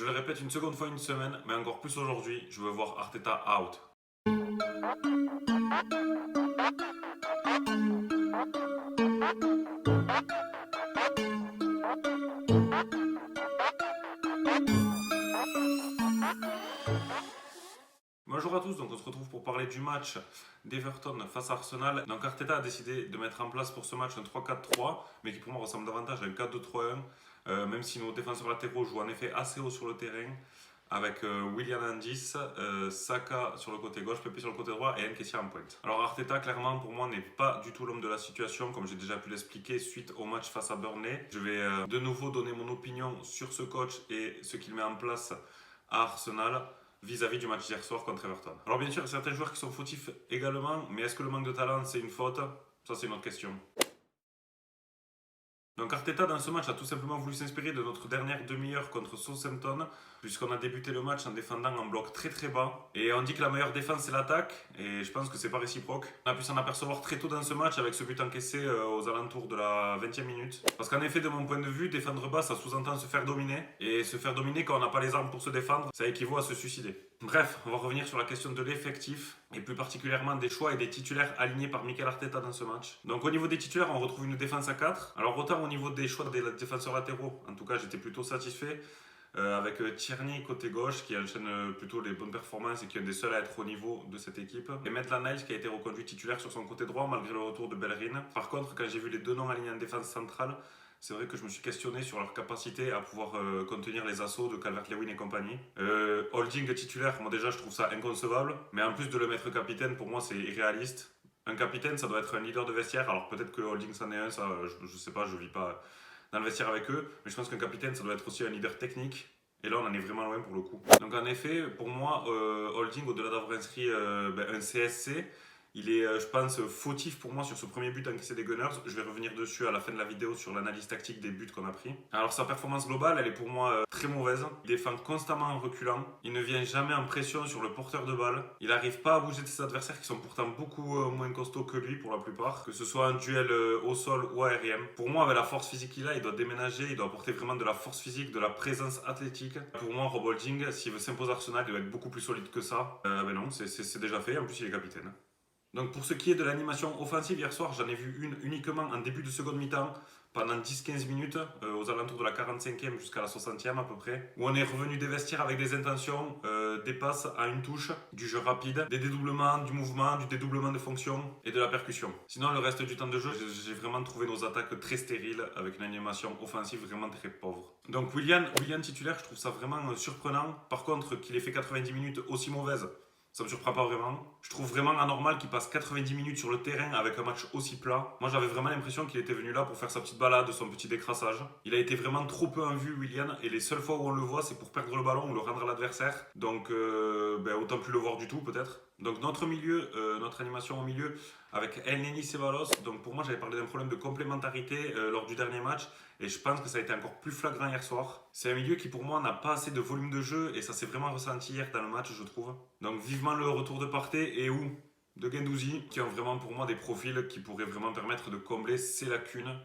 Je le répète une seconde fois une semaine, mais encore plus aujourd'hui, je veux voir Arteta out. Bonjour à tous, donc on se retrouve pour parler du match d'Everton face à Arsenal. Donc Arteta a décidé de mettre en place pour ce match un 3-4-3, mais qui pour moi ressemble davantage à un 4-2-3-1, même si nos défenseurs latéraux jouent en effet assez haut sur le terrain, avec Willian Andis, Saka sur le côté gauche, Pepe sur le côté droit et Nketiah en pointe. Alors Arteta, clairement, pour moi, n'est pas du tout l'homme de la situation, comme j'ai déjà pu l'expliquer suite au match face à Burnley. Je vais de nouveau donner mon opinion sur ce coach et ce qu'il met en place à Arsenal vis-à-vis du match d'hier soir contre Everton. Alors bien sûr, il y a certains joueurs qui sont fautifs également, mais est-ce que le manque de talent, c'est une faute? Ça, c'est une autre question. Donc Arteta dans ce match a tout simplement voulu s'inspirer de notre dernière demi-heure contre Southampton, puisqu'on a débuté le match en défendant en bloc très très bas. Et on dit que la meilleure défense c'est l'attaque, et je pense que c'est pas réciproque. On a pu s'en apercevoir très tôt dans ce match avec ce but encaissé aux alentours de la 20e minute. Parce qu'en effet, de mon point de vue, défendre bas ça sous-entend se faire dominer. Et se faire dominer quand on n'a pas les armes pour se défendre, ça équivaut à se suicider. Bref, on va revenir sur la question de l'effectif, et plus particulièrement des choix et des titulaires alignés par Mikel Arteta dans ce match. Donc au niveau des titulaires, on retrouve une défense à 4. Alors autant au niveau des choix des défenseurs latéraux, en tout cas j'étais plutôt satisfait, avec Tierney côté gauche qui enchaîne plutôt les bonnes performances et qui est un des seuls à être au niveau de cette équipe. Et Maitland-Niles qui a été reconduit titulaire sur son côté droit malgré le retour de Bellerin. Par contre, quand j'ai vu les deux noms alignés en défense centrale, c'est vrai que je me suis questionné sur leur capacité à pouvoir contenir les assauts de Calvert-Lewin et compagnie. Holding titulaire, moi déjà je trouve ça inconcevable, mais en plus de le mettre capitaine, pour moi c'est irréaliste. Un capitaine, ça doit être un leader de vestiaire, alors peut-être que Holding c'en est un, ça je sais pas, je vis pas dans le vestiaire avec eux, mais je pense qu'un capitaine ça doit être aussi un leader technique. Et là, on en est vraiment loin pour le coup. Donc, en effet, pour moi, Holding, au-delà d'avoir inscrit un CSC, il est, je pense, fautif pour moi sur ce premier but encaissé des Gunners. Je vais revenir dessus à la fin de la vidéo sur l'analyse tactique des buts qu'on a pris. Alors sa performance globale, elle est pour moi très mauvaise. Il défend constamment en reculant. Il ne vient jamais en pression sur le porteur de balle. Il n'arrive pas à bouger de ses adversaires qui sont pourtant beaucoup moins costauds que lui pour la plupart. Que ce soit un duel au sol ou aérien. Pour moi, avec la force physique qu'il a, il doit déménager. Il doit apporter vraiment de la force physique, de la présence athlétique. Pour moi, Rob Holding, s'il veut s'imposer à Arsenal, il doit être beaucoup plus solide que ça. Ben non, c'est déjà fait. En plus, il est capitaine. Donc pour ce qui est de l'animation offensive, hier soir, j'en ai vu une uniquement en début de seconde mi-temps, pendant 10-15 minutes, aux alentours de la 45e jusqu'à la 60e à peu près, où on est revenu des vestiaires avec des intentions, des passes à une touche, du jeu rapide, des dédoublements, du mouvement, du dédoublement de fonction et de la percussion. Sinon, le reste du temps de jeu, j'ai vraiment trouvé nos attaques très stériles, avec une animation offensive vraiment très pauvre. Donc Willian titulaire, je trouve ça vraiment surprenant. Par contre, qu'il ait fait 90 minutes aussi mauvaises, ça me surprend pas vraiment. Je trouve vraiment anormal qu'il passe 90 minutes sur le terrain avec un match aussi plat. Moi, j'avais vraiment l'impression qu'il était venu là pour faire sa petite balade, son petit décrassage. Il a été vraiment trop peu en vue, Willian, et les seules fois où on le voit, c'est pour perdre le ballon ou le rendre à l'adversaire. Donc, autant plus le voir du tout, peut-être. Donc, notre milieu, notre animation au milieu, avec Elneny Ceballos. Donc, pour moi, j'avais parlé d'un problème de complémentarité lors du dernier match. Et je pense que ça a été encore plus flagrant hier soir. C'est un milieu qui pour moi n'a pas assez de volume de jeu et ça s'est vraiment ressenti hier dans le match je trouve. Donc vivement le retour de Partey et ou de Guendouzi qui ont vraiment pour moi des profils qui pourraient vraiment permettre de combler ces lacunes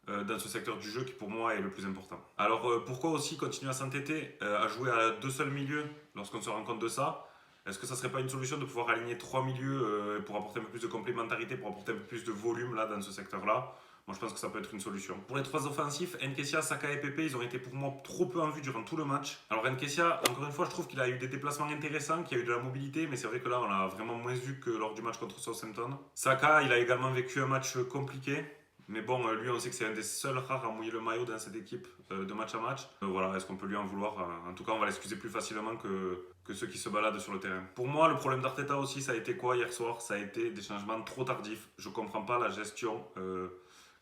dans ce secteur du jeu qui pour moi est le plus important. Alors pourquoi aussi continuer à s'entêter à jouer à deux seuls milieux lorsqu'on se rend compte de ça? Est-ce que ça serait pas une solution de pouvoir aligner trois milieux pour apporter un peu plus de complémentarité, pour apporter un peu plus de volume là dans ce secteur-là? Moi, je pense que ça peut être une solution. Pour les trois offensifs, Nketiah, Saka et Pepe, ils ont été pour moi trop peu en vue durant tout le match. Alors Nketiah, encore une fois, je trouve qu'il a eu des déplacements intéressants, qu'il y a eu de la mobilité, mais c'est vrai que là, on l'a vraiment moins vu que lors du match contre Southampton. Saka, il a également vécu un match compliqué. Mais bon, lui, on sait que c'est un des seuls rares à mouiller le maillot dans cette équipe de match à match. Voilà, est-ce qu'on peut lui en vouloir? En tout cas, on va l'excuser plus facilement que ceux qui se baladent sur le terrain. Pour moi, le problème d'Arteta aussi, ça a été quoi hier soir? Ça a été des changements trop tardifs. Je comprends pas la gestion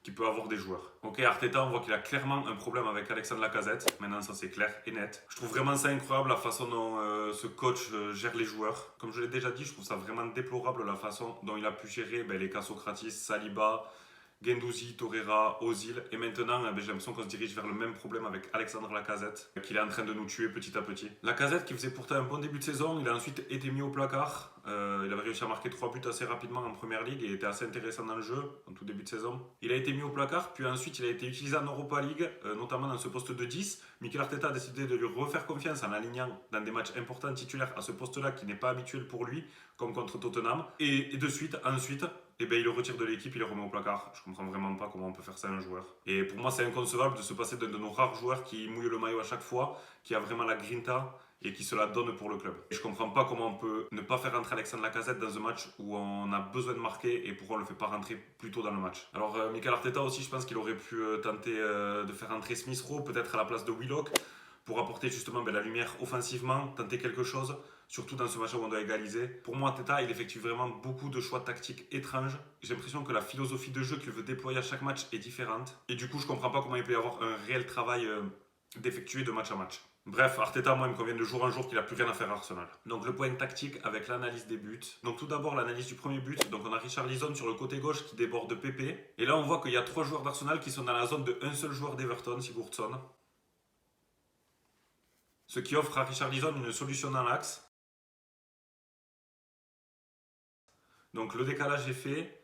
qui peut avoir des joueurs. Ok, Arteta, on voit qu'il a clairement un problème avec Alexandre Lacazette. Maintenant, ça c'est clair et net. Je trouve vraiment ça incroyable la façon dont ce coach gère les joueurs. Comme je l'ai déjà dit, je trouve ça vraiment déplorable la façon dont il a pu gérer les cas Socrates, Saliba Guendouzi, Torreira, Ozil. Et maintenant, j'ai l'impression qu'on se dirige vers le même problème avec Alexandre Lacazette, qu'il est en train de nous tuer petit à petit. Lacazette qui faisait pourtant un bon début de saison, il a ensuite été mis au placard. Il avait réussi à marquer 3 buts assez rapidement en première ligue et était assez intéressant dans le jeu en tout début de saison. Il a été mis au placard, puis ensuite il a été utilisé en Europa League, notamment dans ce poste de 10. Mikel Arteta a décidé de lui refaire confiance en l'alignant dans des matchs importants titulaires à ce poste-là qui n'est pas habituel pour lui, comme contre Tottenham. Et de suite, ensuite, eh ben, il le retire de l'équipe, il le remet au placard. Je comprends vraiment pas comment on peut faire ça à un joueur. Et pour moi, c'est inconcevable de se passer d'un de nos rares joueurs qui mouille le maillot à chaque fois, qui a vraiment la grinta et qui se la donne pour le club. Et je comprends pas comment on peut ne pas faire rentrer Alexandre Lacazette dans un match où on a besoin de marquer et pourquoi on le fait pas rentrer plus tôt dans le match. Alors Mikel Arteta aussi, je pense qu'il aurait pu tenter de faire rentrer Smith Rowe peut-être à la place de Willock pour apporter justement la lumière offensivement, tenter quelque chose, surtout dans ce match où on doit égaliser. Pour moi, Arteta, il effectue vraiment beaucoup de choix tactiques étranges. J'ai l'impression que la philosophie de jeu qu'il veut déployer à chaque match est différente. Et du coup, je comprends pas comment il peut y avoir un réel travail d'effectuer de match à match. Bref, Arteta, moi, il me convient de jour en jour qu'il n'a plus rien à faire à Arsenal. Donc le point tactique avec l'analyse des buts. Donc tout d'abord, l'analyse du premier but. Donc on a Richarlison sur le côté gauche qui déborde Pepe. Et là, on voit qu'il y a 3 joueurs d'Arsenal qui sont dans la zone de un seul joueur d'Everton, Sigurdsson. Ce qui offre à Richarlison une solution dans l'axe. Donc le décalage est fait.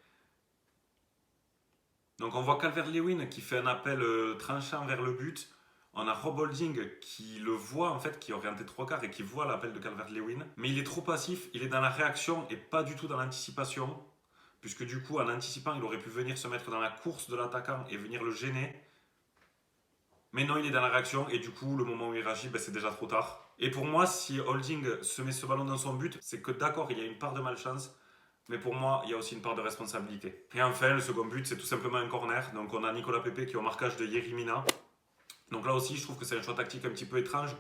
Donc on voit Calvert-Lewin qui fait un appel tranchant vers le but. On a Rob Holding qui le voit en fait, qui est orienté 3 quarts et qui voit l'appel de Calvert-Lewin. Mais il est trop passif, il est dans la réaction et pas du tout dans l'anticipation. Puisque du coup, en anticipant, il aurait pu venir se mettre dans la course de l'attaquant et venir le gêner. Mais non, il est dans la réaction et du coup, le moment où il réagit, c'est déjà trop tard. Et pour moi, si Holding se met ce ballon dans son but, c'est que d'accord, il y a une part de malchance. Mais pour moi, il y a aussi une part de responsabilité. Et enfin, le second but, c'est tout simplement un corner. Donc on a Nicolas Pepe qui est au marquage de Yerry Mina. Donc là aussi, je trouve que c'est un choix tactique un petit peu étrange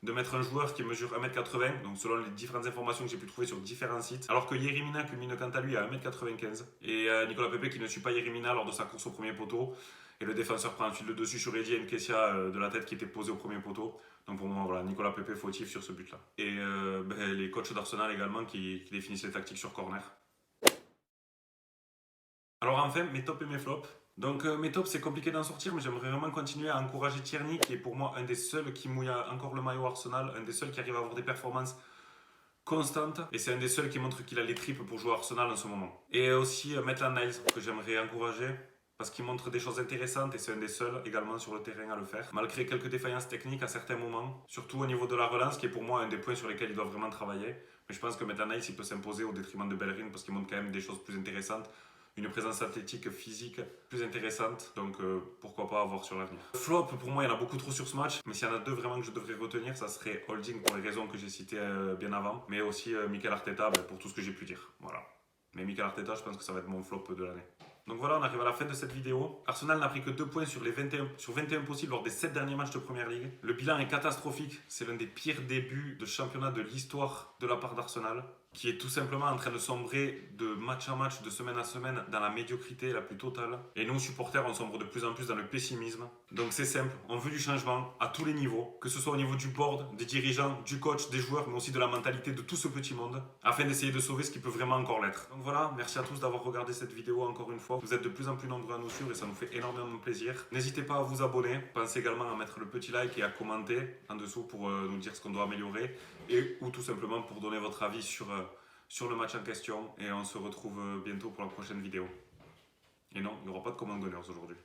de mettre un joueur qui mesure 1m80, donc selon les différentes informations que j'ai pu trouver sur différents sites, alors que Yerry Mina culmine quant à lui à 1m95. Et Nicolas Pepe qui ne suit pas Yerry Mina lors de sa course au premier poteau. Et le défenseur prend ensuite le dessus sur Eddie Nketiah de la tête qui était posée au premier poteau. Donc pour moi, voilà, Nicolas Pepe fautif sur ce but-là. Et les coachs d'Arsenal également qui définissent les tactiques sur corner. Alors enfin, mes tops et mes flops. Donc mes tops, c'est compliqué d'en sortir, mais j'aimerais vraiment continuer à encourager Tierney, qui est pour moi un des seuls qui mouille encore le maillot Arsenal, un des seuls qui arrive à avoir des performances constantes, et c'est un des seuls qui montre qu'il a les tripes pour jouer à Arsenal en ce moment. Et aussi Maitland Niles, que j'aimerais encourager, parce qu'il montre des choses intéressantes, et c'est un des seuls également sur le terrain à le faire, malgré quelques défaillances techniques à certains moments, surtout au niveau de la relance, qui est pour moi un des points sur lesquels il doit vraiment travailler. Mais je pense que Maitland Niles, il peut s'imposer au détriment de Bellerin, parce qu'il montre quand même des choses plus intéressantes, une présence athlétique physique plus intéressante, donc pourquoi pas avoir sur l'avenir. Flop, pour moi, il y en a beaucoup trop sur ce match, mais s'il y en a 2 vraiment que je devrais retenir, ça serait Holding pour les raisons que j'ai citées bien avant, mais aussi Mikel Arteta pour tout ce que j'ai pu dire. Voilà. Mais Mikel Arteta, je pense que ça va être mon flop de l'année. Donc voilà, on arrive à la fin de cette vidéo. Arsenal n'a pris que 2 points sur 21 possibles lors des 7 derniers matchs de Première Ligue. Le bilan est catastrophique. C'est l'un des pires débuts de championnat de l'histoire de la part d'Arsenal, qui est tout simplement en train de sombrer de match en match, de semaine à semaine, dans la médiocrité la plus totale. Et nous, supporters, on sombre de plus en plus dans le pessimisme. Donc c'est simple, on veut du changement à tous les niveaux, que ce soit au niveau du board, des dirigeants, du coach, des joueurs, mais aussi de la mentalité de tout ce petit monde, afin d'essayer de sauver ce qui peut vraiment encore l'être. Donc voilà, merci à tous d'avoir regardé cette vidéo encore une fois. Vous êtes de plus en plus nombreux à nous suivre et ça nous fait énormément plaisir. N'hésitez pas à vous abonner, pensez également à mettre le petit like et à commenter en dessous pour nous dire ce qu'on doit améliorer et ou tout simplement pour donner votre avis sur le match en question. Et on se retrouve bientôt pour la prochaine vidéo. Et non, il n'y aura pas de command gunners aujourd'hui.